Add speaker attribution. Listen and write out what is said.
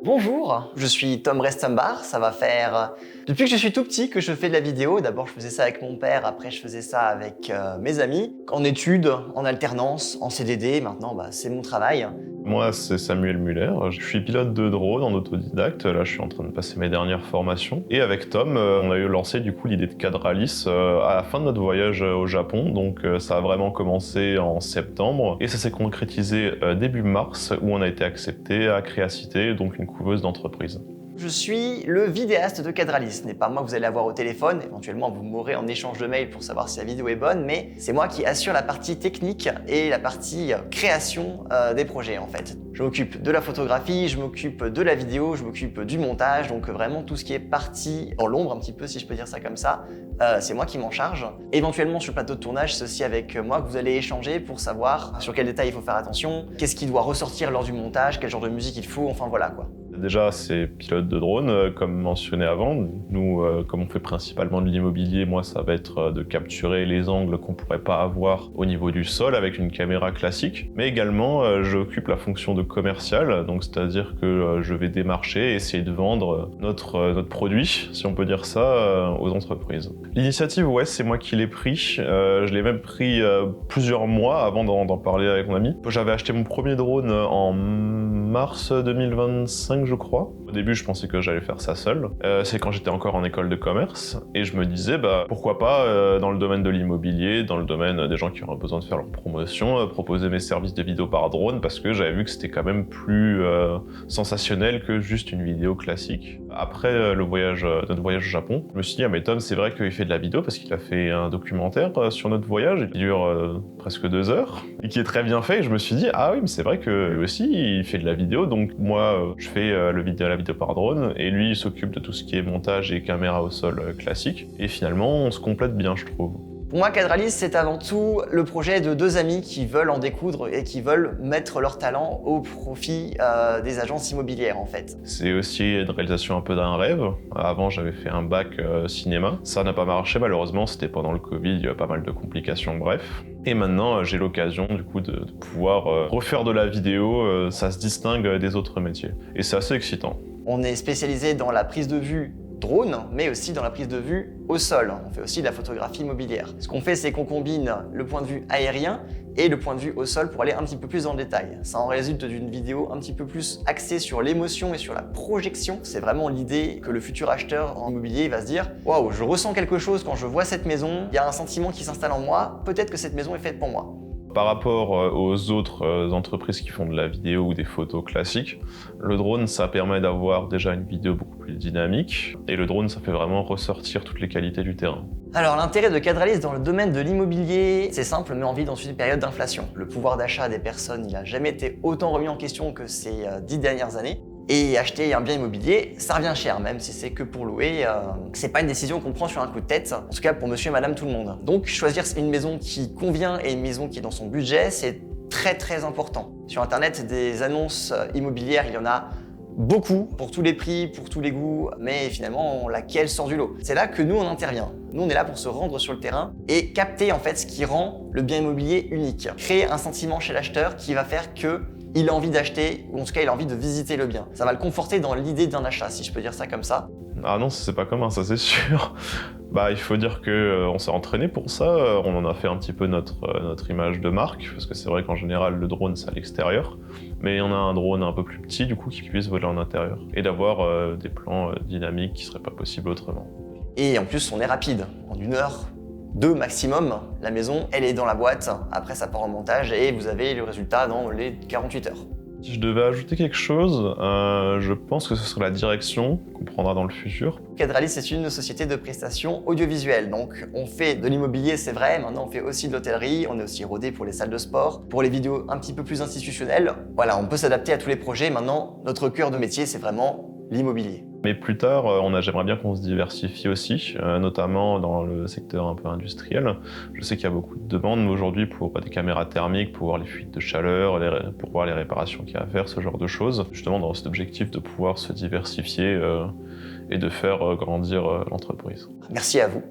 Speaker 1: Bonjour, je suis Tom Restambar, ça va faire depuis que je suis tout petit que je fais de la vidéo. D'abord je faisais ça avec mon père, après je faisais ça avec mes amis. En études, en alternance, en CDD, maintenant c'est mon travail.
Speaker 2: Moi, c'est Samuel Muller, je suis pilote de drone en autodidacte, là je suis en train de passer mes dernières formations. Et avec Tom, on a eu lancé du coup l'idée de Cadralis à la fin de notre voyage au Japon, donc ça a vraiment commencé en septembre et ça s'est concrétisé début mars où on a été accepté à Créacité, donc une couveuse d'entreprise.
Speaker 1: Je suis le vidéaste de Cadralis. Ce n'est pas moi que vous allez avoir au téléphone, éventuellement vous m'aurez en échange de mails pour savoir si la vidéo est bonne, mais c'est moi qui assure la partie technique et la partie création des projets en fait. Je m'occupe de la photographie, je m'occupe de la vidéo, je m'occupe du montage, donc vraiment tout ce qui est parti dans l'ombre un petit peu si je peux dire ça comme ça, c'est moi qui m'en charge. Éventuellement sur le plateau de tournage, c'est aussi avec moi que vous allez échanger pour savoir sur quels détails il faut faire attention, qu'est-ce qui doit ressortir lors du montage, quel genre de musique il faut, enfin voilà quoi.
Speaker 2: Déjà, c'est pilote de drone, comme mentionné avant. Nous, comme on fait principalement de l'immobilier, moi, ça va être de capturer les angles qu'on pourrait pas avoir au niveau du sol avec une caméra classique. Mais également, j'occupe la fonction de commercial, donc c'est-à-dire que je vais démarcher et essayer de vendre notre produit, si on peut dire ça, aux entreprises. L'initiative, ouais, c'est moi qui l'ai pris. Je l'ai même pris plusieurs mois avant d'en parler avec mon ami. J'avais acheté mon premier drone en mars 2025, je crois. Au début, je pensais que j'allais faire ça seul. C'est quand j'étais encore en école de commerce et je me disais, pourquoi pas dans le domaine de l'immobilier, dans le domaine des gens qui auraient besoin de faire leur promotion, proposer mes services de vidéo par drone parce que j'avais vu que c'était quand même plus sensationnel que juste une vidéo classique. Après notre voyage au Japon, je me suis dit, ah mais Tom, c'est vrai qu'il fait de la vidéo parce qu'il a fait un documentaire sur notre voyage qui dure presque 2 heures et qui est très bien fait. Et je me suis dit, ah oui, mais c'est vrai que lui aussi, il fait de la vidéo. Donc moi, je fais la vidéo par drone et lui, il s'occupe de tout ce qui est montage et caméra au sol classique. Et finalement, on se complète bien, je trouve.
Speaker 1: Pour moi, Cadralis, c'est avant tout le projet de deux amis qui veulent en découdre et qui veulent mettre leur talent au profit des agences immobilières, en fait.
Speaker 2: C'est aussi une réalisation un peu d'un rêve. Avant, j'avais fait un bac cinéma. Ça n'a pas marché, malheureusement. C'était pendant le Covid, il y a pas mal de complications, bref. Et maintenant, j'ai l'occasion, du coup, de pouvoir refaire de la vidéo. Ça se distingue des autres métiers. Et c'est assez excitant.
Speaker 1: On est spécialisé dans la prise de vue drone, mais aussi dans la prise de vue au sol. On fait aussi de la photographie immobilière. Ce qu'on fait, c'est qu'on combine le point de vue aérien et le point de vue au sol pour aller un petit peu plus dans le détail. Ça en résulte d'une vidéo un petit peu plus axée sur l'émotion et sur la projection. C'est vraiment l'idée que le futur acheteur en immobilier va se dire « Waouh, je ressens quelque chose quand je vois cette maison, il y a un sentiment qui s'installe en moi, peut-être que cette maison est faite pour moi ».
Speaker 2: Par rapport aux autres entreprises qui font de la vidéo ou des photos classiques, le drone, ça permet d'avoir déjà une vidéo beaucoup plus dynamique et le drone, ça fait vraiment ressortir toutes les qualités du terrain.
Speaker 1: Alors l'intérêt de Cadralis dans le domaine de l'immobilier, c'est simple, mais on vit dans une période d'inflation. Le pouvoir d'achat des personnes, il n'a jamais été autant remis en question que ces 10 dernières années. Et acheter un bien immobilier, ça revient cher, même si c'est que pour louer. C'est pas une décision qu'on prend sur un coup de tête, en tout cas pour monsieur et madame tout le monde. Donc choisir une maison qui convient et une maison qui est dans son budget, c'est très important. Sur internet, des annonces immobilières, il y en a beaucoup, pour tous les prix, pour tous les goûts, mais finalement, laquelle sort du lot? C'est là que nous, on intervient. Nous, on est là pour se rendre sur le terrain et capter en fait ce qui rend le bien immobilier unique. Créer un sentiment chez l'acheteur qui va faire que il a envie d'acheter, ou en tout cas il a envie de visiter le bien. Ça va le conforter dans l'idée d'un achat, si je peux dire ça comme ça.
Speaker 2: Ah non, c'est pas commun, ça c'est sûr. Il faut dire qu'on s'est entraîné pour ça, on en a fait un petit peu notre image de marque, parce que c'est vrai qu'en général le drone c'est à l'extérieur, mais on a un drone un peu plus petit du coup qui puisse voler en intérieur, et d'avoir des plans dynamiques qui seraient pas possibles autrement.
Speaker 1: Et en plus on est rapide, en 1 heure, 2 maximum, la maison elle est dans la boîte, après ça part en montage et vous avez le résultat dans les 48 heures.
Speaker 2: Si je devais ajouter quelque chose, je pense que ce serait la direction qu'on prendra dans le futur.
Speaker 1: Cadralis, c'est une société de prestations audiovisuelles. Donc, on fait de l'immobilier, c'est vrai. Maintenant, on fait aussi de l'hôtellerie. On est aussi rodé pour les salles de sport, pour les vidéos un petit peu plus institutionnelles. Voilà, on peut s'adapter à tous les projets. Maintenant, notre cœur de métier, c'est vraiment l'immobilier.
Speaker 2: Mais plus tard, j'aimerais bien qu'on se diversifie aussi, notamment dans le secteur un peu industriel. Je sais qu'il y a beaucoup de demandes aujourd'hui pour des caméras thermiques, pour voir les fuites de chaleur, pour voir les réparations qu'il y a à faire, ce genre de choses. Justement dans cet objectif de pouvoir se diversifier et de faire grandir l'entreprise.
Speaker 1: Merci à vous.